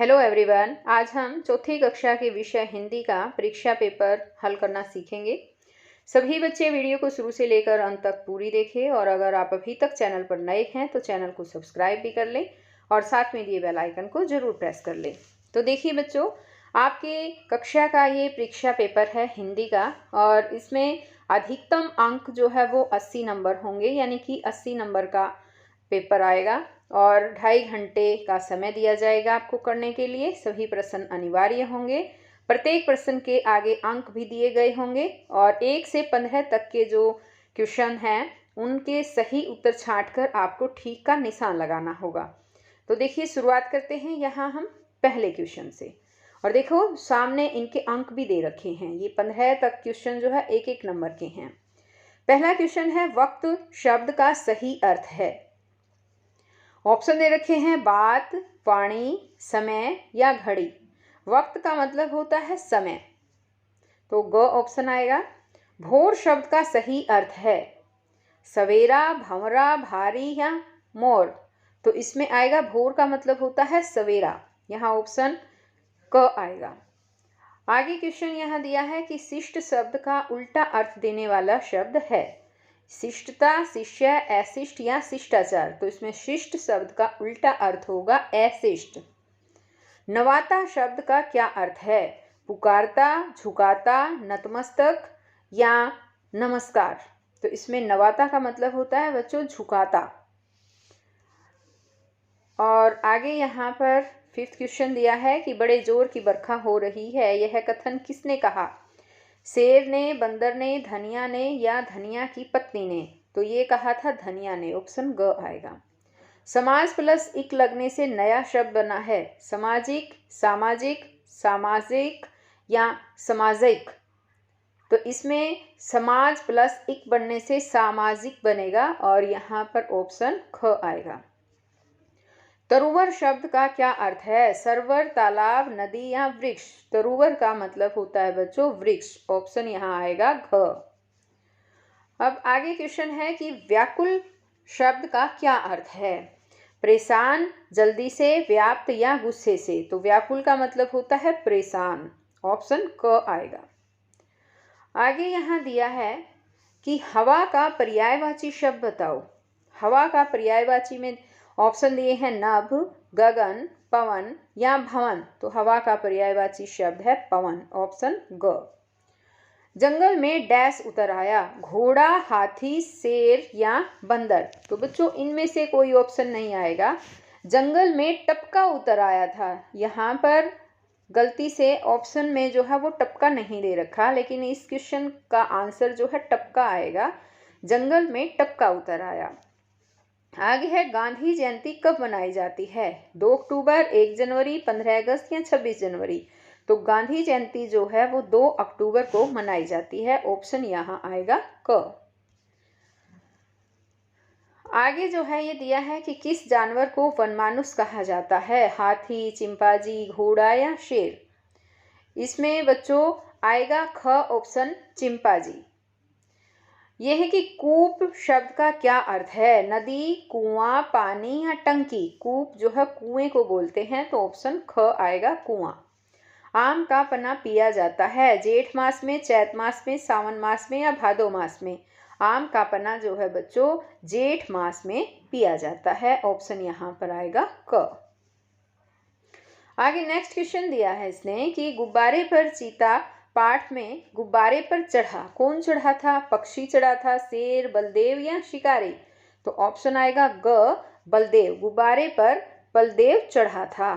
Hello everyone. आज हम चौथी कक्षा के विषय हिंदी का परीक्षा पेपर हल करना सीखेंगे। सभी बच्चे वीडियो को शुरू से लेकर अंत तक पूरी देखें और अगर आप अभी तक चैनल पर नए हैं तो चैनल को सब्सक्राइब भी कर लें और साथ में दिए बेल आइकन को ज़रूर प्रेस कर लें। तो देखिए बच्चों, आपके कक्षा का ये परीक्षा पेपर है हिंदी का और इसमें अधिकतम अंक जो है वो 80 नंबर होंगे, यानी कि 80 नंबर का पेपर आएगा और 2.5 घंटे का समय दिया जाएगा आपको करने के लिए। सभी प्रश्न अनिवार्य होंगे, प्रत्येक प्रश्न के आगे अंक भी दिए गए होंगे और 1 से 15 तक के जो क्वेश्चन हैं उनके सही उत्तर छांटकर आपको ठीक का निशान लगाना होगा। तो देखिए, शुरुआत करते हैं यहाँ हम पहले क्वेश्चन से। और देखो, सामने इनके अंक भी दे रखे हैं। ये 15 तक क्वेश्चन जो है 1-1 नंबर के हैं। पहला क्वेश्चन है, वक्त शब्द का सही अर्थ है। ऑप्शन दे रखे हैं बात, वाणी, समय या घड़ी। वक्त का मतलब होता है समय, तो ग ऑप्शन आएगा। भोर शब्द का सही अर्थ है सवेरा, भंवरा, भारी या मोर। तो इसमें आएगा भोर का मतलब होता है सवेरा, यहाँ ऑप्शन क आएगा। आगे क्वेश्चन यहाँ दिया है कि शिष्ट शब्द का उल्टा अर्थ देने वाला शब्द है शिष्टता, शिष्य, अशिष्ट या शिष्टाचार। तो इसमें शिष्ट शब्द का उल्टा अर्थ होगा अशिष्ट। नवाता शब्द का क्या अर्थ है? पुकारता, झुकाता, नतमस्तक या नमस्कार। तो इसमें नवाता का मतलब होता है बच्चों झुकाता। और आगे यहाँ पर 5th क्वेश्चन दिया है कि बड़े जोर की बरखा हो रही है, यह कथन किसने कहा? शेर ने, बंदर ने, धनिया ने या धनिया की पत्नी ने। तो ये कहा था धनिया ने, ऑप्शन ग आएगा। समाज प्लस इक लगने से नया शब्द बना है सामाजिक, सामाजिक, सामाजिक या सामाजिक। तो इसमें समाज प्लस इक बनने से सामाजिक बनेगा और यहाँ पर ऑप्शन ख आएगा। तरुवर शब्द का क्या अर्थ है? सरोवर, तालाब, नदी या वृक्ष। तरुवर का मतलब होता है बच्चों वृक्ष, ऑप्शन यहाँ आएगा घ। अब आगे क्वेश्चन है कि व्याकुल शब्द का क्या अर्थ है? परेशान, जल्दी से, व्याप्त या गुस्से से। तो व्याकुल का मतलब होता है परेशान, ऑप्शन क आएगा। आगे यहाँ दिया है कि हवा का पर्यायवाची शब्द बताओ। हवा का पर्यायवाची में ऑप्शन दिए हैं नभ, गगन, पवन या भवन। तो हवा का पर्यायवाची शब्द है पवन, ऑप्शन ग। जंगल में डैश उतर आया, घोड़ा, हाथी, शेर या बंदर। तो बच्चों इनमें से कोई ऑप्शन नहीं आएगा। जंगल में टपका उतर आया था, यहाँ पर गलती से ऑप्शन में जो है वो टपका नहीं दे रखा, लेकिन इस क्वेश्चन का आंसर जो है टपका आएगा। जंगल में टपका उतर आया। आगे है, गांधी जयंती कब मनाई जाती है? 2 अक्टूबर, 1 जनवरी, 15 अगस्त या 26 जनवरी। तो गांधी जयंती जो है वो 2 अक्टूबर को मनाई जाती है, ऑप्शन यहाँ आएगा क। आगे जो है ये दिया है कि किस जानवर को वनमानुष कहा जाता है? हाथी, चिंपांजी, घोड़ा या शेर। इसमें बच्चों आएगा ख ऑप्शन चिंपांजी। यह है कि कूप शब्द का क्या अर्थ है? नदी, कुआं, पानी या टंकी। कूप जो है कुएं को बोलते हैं, तो ऑप्शन ख आएगा कुआं। आम का पन्ना पिया जाता है जेठ मास में, चैत मास में, सावन मास में या भादो मास में। आम का पन्ना जो है बच्चों जेठ मास में पिया जाता है, ऑप्शन यहाँ पर आएगा क। आगे नेक्स्ट क्वेश्चन दिया है इसने कि गुब्बारे पर चीता पाठ में गुब्बारे पर चढ़ा, कौन चढ़ा था? पक्षी चढ़ा था, शेर, बलदेव या शिकारी। तो ऑप्शन आएगा ग बलदेव। गुब्बारे पर बलदेव चढ़ा था।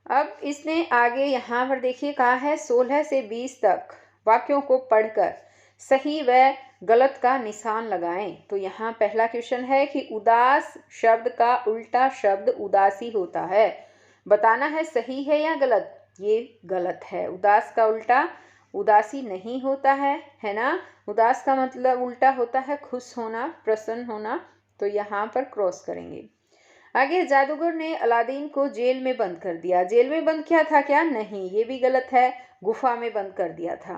अब इसने आगे यहाँ पर देखिए कहा है 16 से 20 तक वाक्यों को पढ़कर सही व गलत का निशान लगाएं। तो यहाँ पहला क्वेश्चन है कि उदास शब्द का उल्टा शब्द उदासी होता है, बताना है सही है या गलत। ये गलत है, उदास का उल्टा उदासी नहीं होता है ना। उदास का मतलब उल्टा होता है खुश होना, प्रसन्न होना। तो यहाँ पर क्रॉस करेंगे। आगे, जादूगर ने अलादीन को जेल में बंद कर दिया। जेल में बंद किया था क्या? नहीं, ये भी गलत है, गुफा में बंद कर दिया था।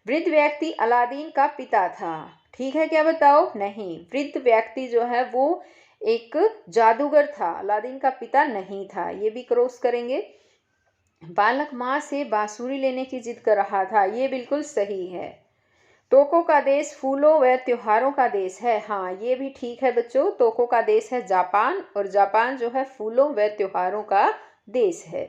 वृद्ध व्यक्ति अलादीन का पिता था, ठीक है क्या बताओ? नहीं, वृद्ध व्यक्ति जो है वो एक जादूगर था, अलादीन का पिता नहीं था, ये भी क्रॉस करेंगे। बालक माँ से बांसुरी लेने की जिद कर रहा था, ये बिल्कुल सही है। तोको का देश फूलों व त्योहारों का देश है, हाँ ये भी ठीक है बच्चों। तोको का देश है जापान, और जापान जो है फूलों व त्योहारों का देश है।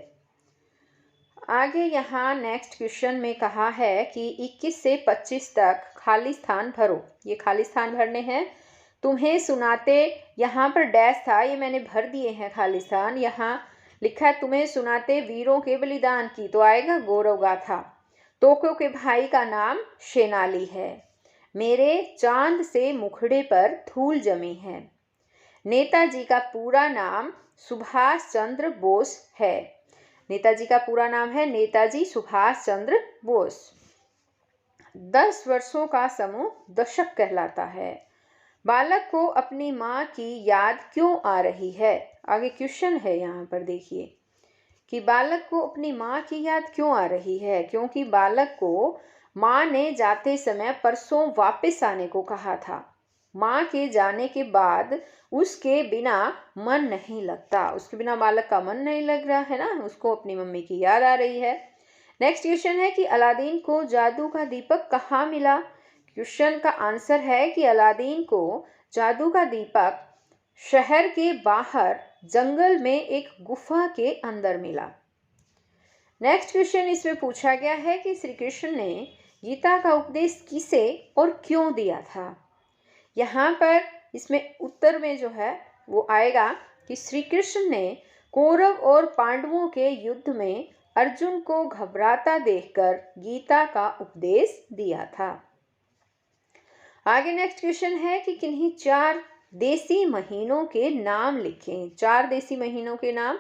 आगे यहाँ नेक्स्ट क्वेश्चन में कहा है कि 21 से 25 तक खाली स्थान भरो। ये खाली स्थान भरने हैं। तुम्हें सुनाते, यहाँ पर डैश था, ये मैंने भर दिए हैं खाली स्थान। यहाँ लिखा है तुम्हें सुनाते वीरों के बलिदान की, तो आएगा गौरव गाथा। तोको के भाई का नाम शेनाली है। मेरे चांद से मुखड़े पर धूल जमी है। नेताजी का पूरा नाम सुभाष चंद्र बोस है। नेताजी का पूरा नाम है नेताजी सुभाष चंद्र बोस। 10 वर्षों का समूह दशक कहलाता है। बालक को अपनी माँ की याद क्यों आ रही है? आगे क्वेश्चन है यहाँ पर, देखिए कि बालक को अपनी माँ की याद क्यों आ रही है। क्योंकि बालक को माँ ने जाते समय परसों वापस आने को कहा था। माँ के जाने के बाद उसके बिना मन नहीं लगता, उसके बिना बालक का मन नहीं लग रहा है ना, उसको अपनी मम्मी की याद आ रही है। नेक्स्ट क्वेश्चन है कि अलादीन को जादू का दीपक कहाँ मिला। क्वेश्चन का आंसर है कि अलादीन को जादू का दीपक शहर के बाहर जंगल में एक गुफा के अंदर मिला। नेक्स्ट क्वेश्चन इसमें पूछा गया है कि श्री कृष्ण ने गीता का उपदेश किसे और क्यों दिया था। यहाँ पर इसमें उत्तर में जो है वो आएगा कि श्री कृष्ण ने कौरव और पांडवों के युद्ध में अर्जुन को घबराता देखकर गीता का उपदेश दिया था। आगे नेक्स्ट क्वेश्चन है कि किन्हीं 4 देसी महीनों के नाम लिखें। 4 देसी महीनों के नाम,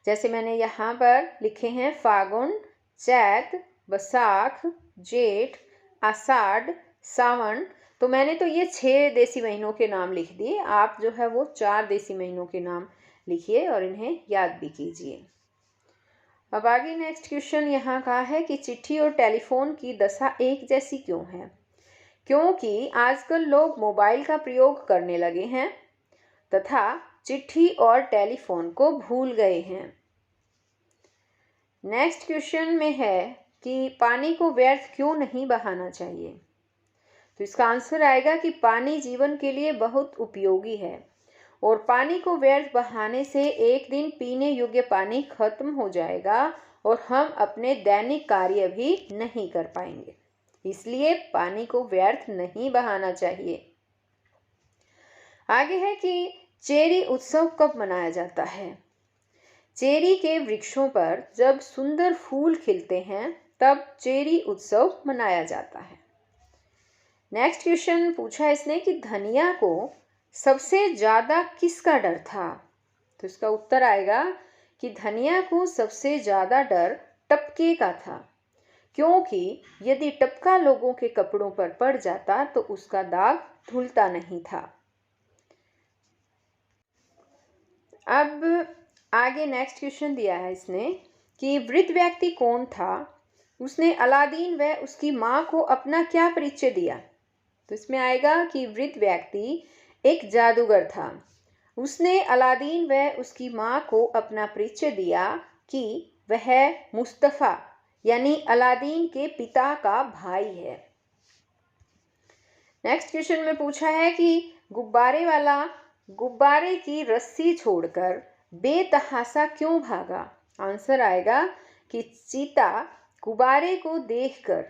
जैसे मैंने यहाँ पर लिखे हैं फागुन, चैत, बैसाख, जेठ, आषाढ़, सावन। तो मैंने तो ये 6 देसी महीनों के नाम लिख दिए, आप जो है वो 4 देसी महीनों के नाम लिखिए और इन्हें याद भी कीजिए। अब आगे नेक्स्ट क्वेश्चन यहाँ का है कि चिट्ठी और टेलीफोन की दशा एक जैसी क्यों है। क्योंकि आजकल लोग मोबाइल का प्रयोग करने लगे हैं तथा चिट्ठी और टेलीफोन को भूल गए हैं। नेक्स्ट क्वेश्चन में है कि पानी को व्यर्थ क्यों नहीं बहाना चाहिए। तो इसका आंसर आएगा कि पानी जीवन के लिए बहुत उपयोगी है और पानी को व्यर्थ बहाने से एक दिन पीने योग्य पानी खत्म हो जाएगा और हम अपने दैनिक कार्य भी नहीं कर पाएंगे। इसलिए पानी को व्यर्थ नहीं बहाना चाहिए। आगे है कि चेरी उत्सव कब मनाया जाता है। चेरी के वृक्षों पर जब सुंदर फूल खिलते हैं तब चेरी उत्सव मनाया जाता है। नेक्स्ट क्वेश्चन पूछा इसने कि धनिया को सबसे ज़्यादा किसका डर था। तो इसका उत्तर आएगा कि धनिया को सबसे ज़्यादा डर टपके का था, क्योंकि यदि टपका लोगों के कपड़ों पर पड़ जाता तो उसका दाग धुलता नहीं था। अब आगे नेक्स्ट क्वेश्चन दिया है इसने कि वृद्ध व्यक्ति कौन था, उसने अलादीन व उसकी माँ को अपना क्या परिचय दिया। तो इसमें आएगा कि वृद्ध व्यक्ति एक जादूगर था। उसने अलादीन व उसकी माँ को अपना परिचय दिया कि वह मुस्तफ़ा यानी अलादीन के पिता का भाई है। नेक्स्ट क्वेश्चन में पूछा है कि गुब्बारे वाला गुब्बारे की रस्सी छोड़कर बेतहाशा क्यों भागा। आंसर आएगा कि चीता गुब्बारे को देखकर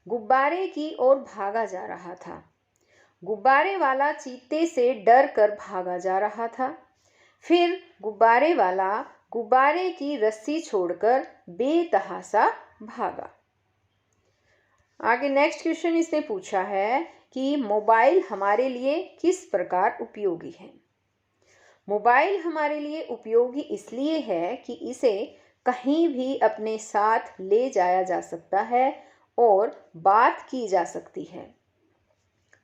गुब्बारे की ओर भागा जा रहा था। गुब्बारे वाला चीते से डर कर भागा जा रहा था। फिर गुब्बारे वाला गुब्बारे की रस्सी छोड़कर बेतहाशा भागा। आगे नेक्स्ट क्वेश्चन इसने पूछा है कि मोबाइल हमारे लिए किस प्रकार उपयोगी है। मोबाइल हमारे लिए उपयोगी इसलिए है कि इसे कहीं भी अपने साथ ले जाया जा सकता है और बात की जा सकती है।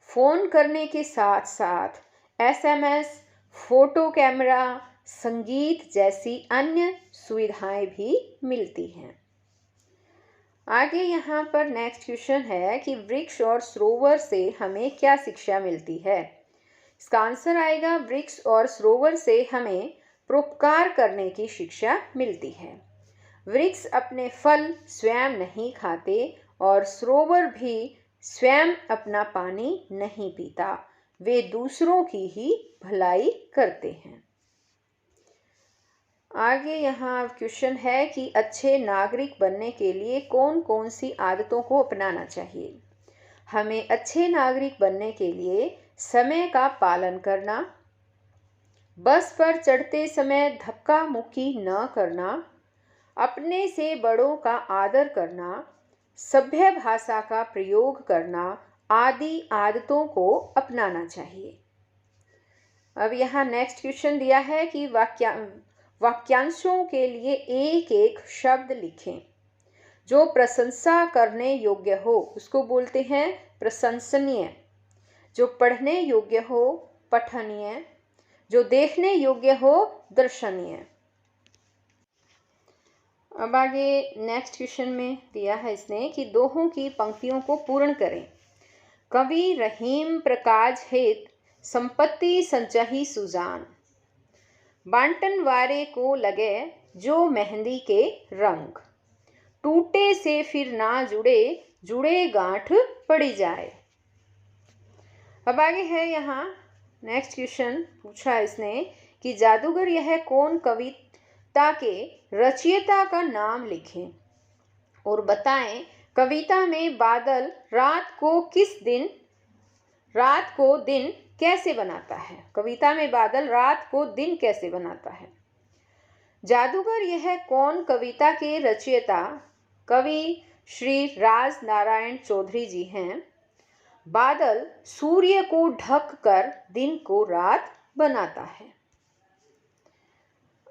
फ़ोन करने के साथ साथ SMS, फोटो कैमरा, संगीत जैसी अन्य सुविधाएं भी मिलती हैं। आगे यहाँ पर नेक्स्ट क्वेश्चन है कि वृक्ष और सरोवर से हमें क्या शिक्षा मिलती है। इसका आंसर आएगा वृक्ष और सरोवर से हमें परोपकार करने की शिक्षा मिलती है। वृक्ष अपने फल स्वयं नहीं खाते और सरोवर भी स्वयं अपना पानी नहीं पीता, वे दूसरों की ही भलाई करते हैं। आगे यहाँ क्वेश्चन है कि अच्छे नागरिक बनने के लिए कौन कौन सी आदतों को अपनाना चाहिए। हमें अच्छे नागरिक बनने के लिए समय का पालन करना, बस पर चढ़ते समय धक्का मुक्की न करना, अपने से बड़ों का आदर करना, सभ्य भाषा का प्रयोग करना आदि आदतों को अपनाना चाहिए। अब यहाँ नेक्स्ट क्वेश्चन दिया है कि वाक्यांशों के लिए एक एक शब्द लिखें। जो प्रशंसा करने योग्य हो उसको बोलते हैं प्रशंसनीय, जो पढ़ने योग्य हो पठनीय, जो देखने योग्य हो दर्शनीय। अब आगे नेक्स्ट क्वेश्चन में दिया है इसने कि दोहों की पंक्तियों को पूर्ण करें। कवि रहीम प्रकाश हेत संपत्ति संचही सुजान, बांटन वारे को लगे जो मेहंदी के रंग, टूटे से फिर ना जुड़े जुड़े गांठ पड़ी जाए। अब आगे है यहाँ नेक्स्ट क्वेश्चन पूछा इसने कि जादूगर यह कौन कविता के रचयिता का नाम लिखें और बताएं कविता में बादल रात को दिन कैसे बनाता है। कविता में बादल रात को दिन कैसे बनाता है। जादूगर यह कौन कविता के रचयिता कवि श्री राज नारायण चौधरी जी हैं। बादल सूर्य को ढक कर दिन को रात बनाता है।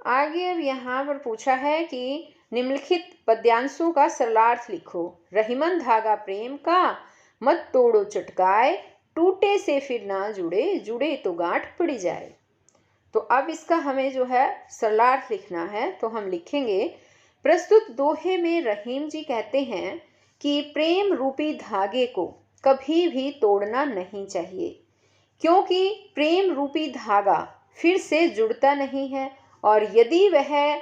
आगे अब यहाँ पर पूछा है कि निम्नलिखित पद्यांशों का सरलार्थ लिखो। रहीमन धागा प्रेम का, मत तोड़ो चटकाए, टूटे से फिर ना जुड़े जुड़े तो गांठ पड़ी जाए। तो अब इसका हमें जो है सरलार्थ लिखना है, तो हम लिखेंगे प्रस्तुत दोहे में रहीम जी कहते हैं कि प्रेम रूपी धागे को कभी भी तोड़ना नहीं चाहिए, क्योंकि प्रेम रूपी धागा फिर से जुड़ता नहीं है और यदि वह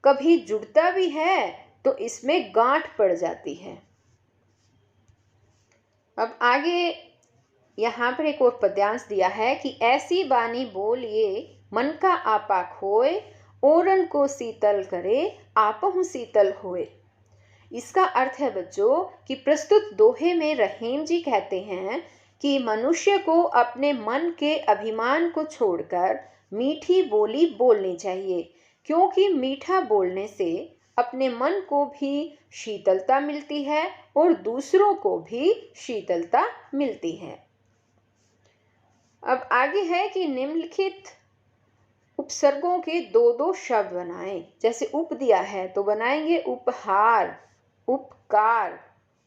कभी जुड़ता भी है तो इसमें गांठ पड़ जाती है। अब आगे यहाँ पर एक और पद्यांश दिया है कि ऐसी बानी बोलिए मन का आपा खोए, ओरन को शीतल करे आपहु शीतल होए। इसका अर्थ है बच्चों कि प्रस्तुत दोहे में रहीम जी कहते हैं कि मनुष्य को अपने मन के अभिमान को छोड़कर मीठी बोली बोलनी चाहिए, क्योंकि मीठा बोलने से अपने मन को भी शीतलता मिलती है और दूसरों को भी शीतलता मिलती है। अब आगे है कि निम्नलिखित उपसर्गों के दो दो शब्द बनाएं। जैसे उप दिया है तो बनाएंगे उपहार, उपकार,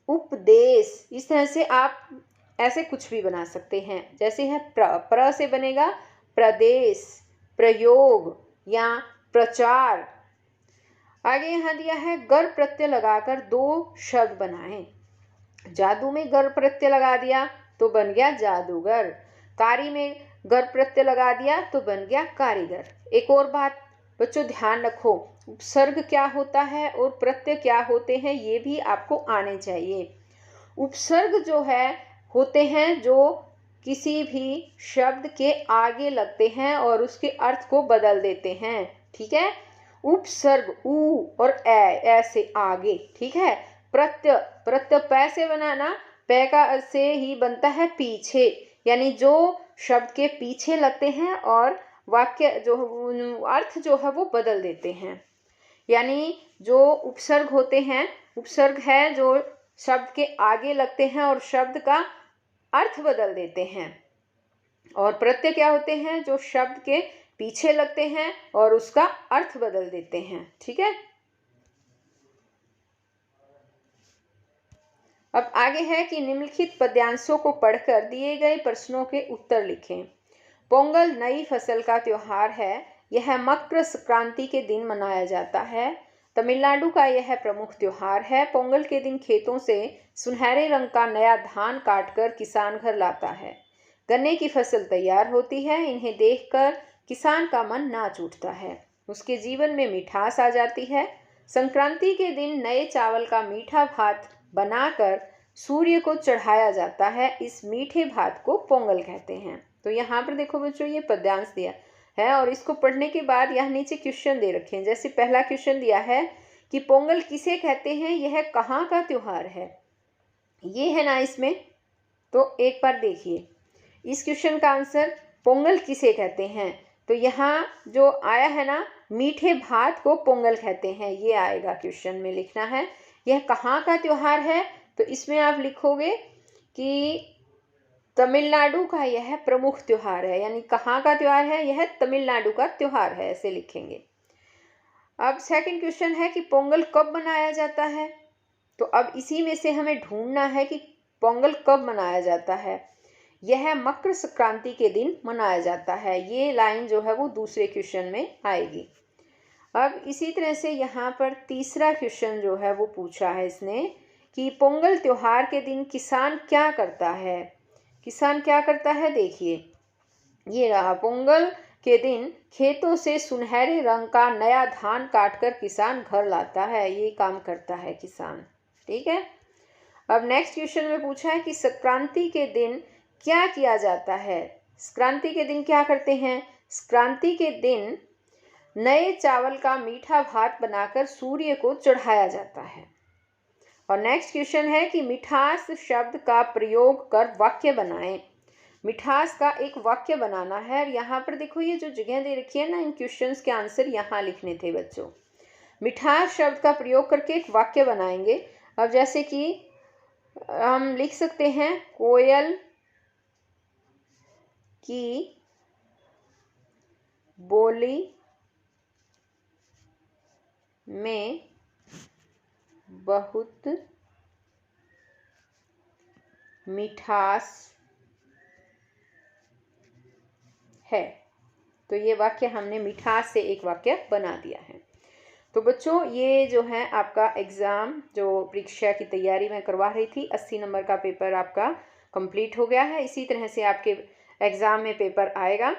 उपदेश। इस तरह से आप ऐसे कुछ भी बना सकते हैं। जैसे है प्र से बनेगा प्रदेश, प्रयोग या प्रचार। आगे यहाँ दिया है गर प्रत्यय लगाकर दो शब्द बनाएं। जादू में गर प्रत्यय लगा दिया तो बन गया जादूगर, कारी में गर प्रत्यय लगा दिया तो बन गया कारीगर। एक और बात बच्चों ध्यान रखो, उपसर्ग क्या होता है और प्रत्यय क्या होते हैं ये भी आपको आने चाहिए। उपसर्ग जो है होते हैं जो किसी भी शब्द के आगे लगते हैं और उसके अर्थ को बदल देते हैं, ठीक है। उपसर्ग ऊ और ए से आगे, ठीक है। प्रत्यय पै से बनाना, पै का से ही बनता है पीछे, यानी जो शब्द के पीछे लगते हैं और वाक्य जो अर्थ जो है वो बदल देते हैं। यानी जो उपसर्ग होते हैं, उपसर्ग है जो शब्द के आगे लगते हैं और शब्द का अर्थ बदल देते हैं, और प्रत्यय क्या होते हैं जो शब्द के पीछे लगते हैं और उसका अर्थ बदल देते हैं, ठीक है। अब आगे है कि निम्नलिखित पद्यांशों को पढ़कर दिए गए प्रश्नों के उत्तर लिखें। पोंगल नई फसल का त्योहार है। यह मकर संक्रांति के दिन मनाया जाता है। तमिलनाडु का यह प्रमुख त्योहार है। पोंगल के दिन खेतों से सुनहरे रंग का नया धान काटकर किसान घर लाता है। गन्ने की फसल तैयार होती है। इन्हें देखकर किसान का मन नाच उठता है, उसके जीवन में मिठास आ जाती है। संक्रांति के दिन नए चावल का मीठा भात बनाकर सूर्य को चढ़ाया जाता है। इस मीठे भात को पोंगल कहते हैं। तो यहाँ पर देखो बच्चों, ये पद्यांश दिया है और इसको पढ़ने के बाद यहाँ नीचे क्वेश्चन दे रखे हैं। जैसे पहला क्वेश्चन दिया है कि पोंगल किसे कहते हैं, यह कहाँ का त्योहार है, ये है ना इसमें। तो एक बार देखिए इस क्वेश्चन का आंसर, पोंगल किसे कहते हैं, तो यहाँ जो आया है ना, मीठे भात को पोंगल कहते हैं, ये आएगा क्वेश्चन में लिखना है। यह कहाँ का त्योहार है, तो इसमें आप लिखोगे कि तमिलनाडु का यह प्रमुख त्योहार है, यानी कहाँ का त्योहार है, यह तमिलनाडु का त्योहार है, ऐसे लिखेंगे। अब सेकंड क्वेश्चन है कि पोंगल कब मनाया जाता है, तो अब इसी में से हमें ढूंढना है कि पोंगल कब मनाया जाता है। यह मकर संक्रांति के दिन मनाया जाता है, ये लाइन जो है वो दूसरे क्वेश्चन में आएगी। अब इसी तरह से यहाँ पर तीसरा क्वेश्चन जो है वो पूछा है इसने कि पोंगल त्योहार के दिन किसान क्या करता है। किसान क्या करता है, देखिए ये रहा, पोंगल के दिन खेतों से सुनहरे रंग का नया धान काटकर किसान घर लाता है, ये काम करता है किसान। ठीक है। अब नेक्स्ट क्वेश्चन में पूछा है कि संक्रांति के दिन क्या किया जाता है। संक्रांति के दिन क्या करते हैं, संक्रांति के दिन नए चावल का मीठा भात बनाकर सूर्य को चढ़ाया जाता है। और नेक्स्ट क्वेश्चन है कि मिठास शब्द का प्रयोग कर वाक्य बनाएं। मिठास का एक वाक्य बनाना है। और यहाँ पर देखो ये जो जगह दे रखी है ना, इन क्वेश्चंस के आंसर यहाँ लिखने थे बच्चों। मिठास शब्द का प्रयोग करके एक वाक्य बनाएंगे। अब जैसे कि हम लिख सकते हैं, कोयल की बोली में बहुत मिठास है। तो ये वाक्य हमने मिठास से एक वाक्य बना दिया है। तो बच्चों ये जो है आपका एग्ज़ाम, जो परीक्षा की तैयारी मैं करवा रही थी, 80 नंबर का पेपर आपका कंप्लीट हो गया है। इसी तरह से आपके एग्ज़ाम में पेपर आएगा,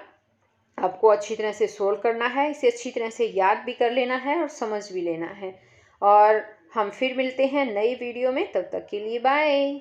आपको अच्छी तरह से सोल्व करना है, इसे अच्छी तरह से याद भी कर लेना है और समझ भी लेना है। और हम फिर मिलते हैं नई वीडियो में, तब तक के लिए बाय।